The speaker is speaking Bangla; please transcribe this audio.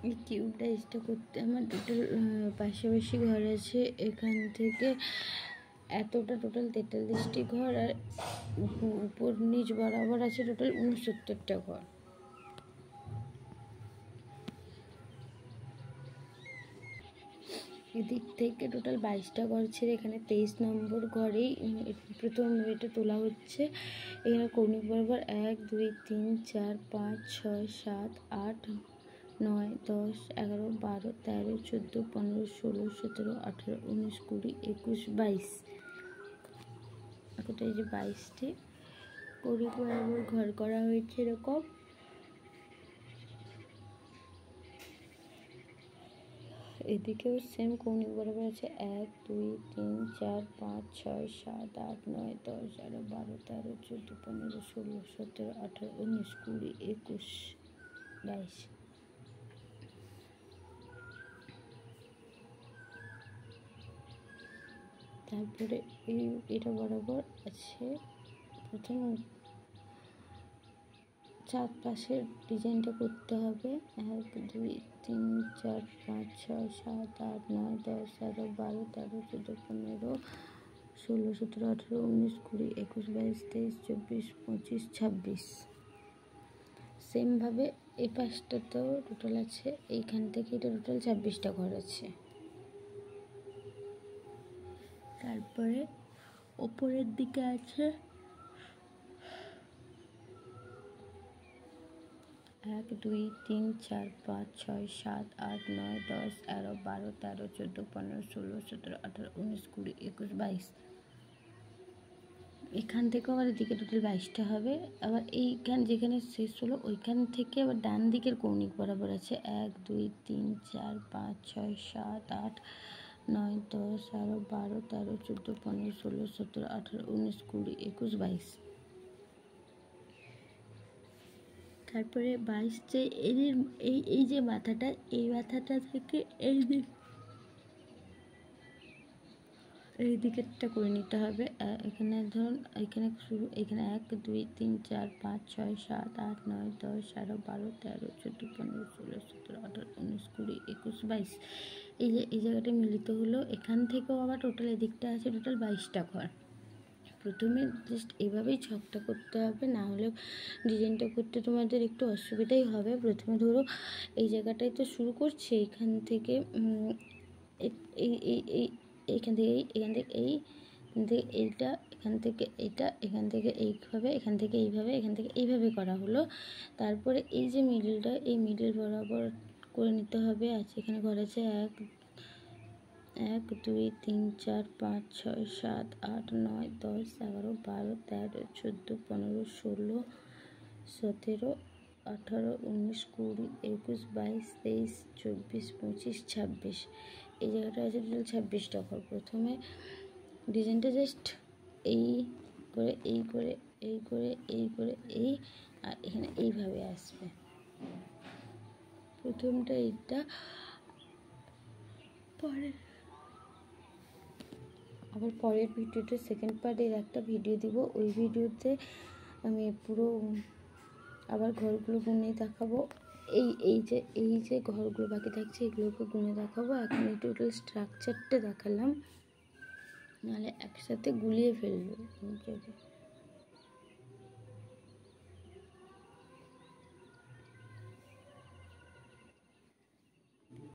এই কিউব ডাইসটা করতে আমার টোটাল পাশাপাশি ঘর আছে, এখান থেকে এতটা টোটাল 43টি ঘর, আর উপর নিচ বরাবর আছে টোটাল 69টা ঘর। এদিক থেকে টোটাল 22টা ঘর ছেড়ে এখানে 23 নম্বর ঘরেই প্রথম এটা তোলা হচ্ছে। এখানে কৌণিক বরাবর 1 2 3 4 5 6 7 8 9 10 11 12 13 14 15 16 17 18 19 20 21 22 এই যে 22টি কৌণিক বরাবর ঘর করা হয়েছে। এরকম এদিকেও সেম কৌণিক বরাবর আছে 1 2 3 4 5 6 7 8 9 10 11 12 13 14 15 16 17 18 19 20 21 22। তারপরে এটা বরাবর আছে প্রথম চারপাশের ডিজাইনটা করতে হবে। 1 2 3 4 5 6 7 8 9 10 11 12 13 14 15 16 17 18 19 20 21 22 23 24 25 26। সেমভাবে এই পাশটাতেও টোটাল আছে, এইখান থেকে এটা টোটাল 26টা ঘর আছে। তারপরে ওপরের দিকে আছে 1 2 3 4 5 6 7 8 9 10 11 12 13 14 15 16 17 18 19 20 21 22। এখান থেকে আবার এদিকে টোটাল 22টা হবে। আবার এইখান যেখানে শেষ হলো ওইখান থেকে আবার ডান দিকের কৌণিক বরাবর আছে 1 2 3 4 5 6 7 8 9 10 11 12 13 14 15 16 17 18 19 20 21 22। তারপরে 22 যে এই যে মাথাটা, এই মাথাটা থেকে এই দিকেরটা করে নিতে হবে। এখানে ধরুন এখানে শুরু, এখানে 1 2 3 4 5 6 7 8 9 10 11 12 13 14 15 16 17 18 19 20 21 22। এই যে এই জায়গাটা মিলিত হলো। এখান থেকেও আবার টোটাল এদিকটা আছে টোটাল 22টা ঘর। প্রথমে জাস্ট এভাবেই ছকটা করতে হবে, না হলে ডিজাইনটা করতে তোমাদের একটু অসুবিধাই হবে। প্রথমে ধরো এই জায়গাটাই তো শুরু করছি, এখান থেকে এখান থেকে এইটা, এখান থেকে এইটা, এখান থেকে এইভাবে, এখান থেকে এইভাবে, এখান থেকে এইভাবে করা হলো। তারপরে এই যে মিডলটা, এই মিডল বরাবর করে নিতে হবে। আচ্ছা, এখানে ঘর আছে 1 2 3 4 5 6 7 8 9 10 11 12 13 14 15 16 17 18 19 20 21 22 23 24 25 26। এই জায়গাটা আছে টোটাল 26টা ঘর। প্রথমে ডিজাইনটা জাস্ট এই করে এই করে এই করে এই করে এই, আর এখানে এইভাবে আসবে। প্রথমটা এইটা, পরে আবার পরের ভিডিওতে সেকেন্ড পার্টের একটা ভিডিও দিব। ওই ভিডিওতে আমি পুরো আবার ঘরগুলো গুনে দেখাবো। এই যে ঘরগুলো বাকি থাকছে এগুলোকে গুনে দেখাবো। এখন এই টোটাল স্ট্রাকচারটা দেখালাম, নাহলে একসাথে গুলিয়ে ফেলবো।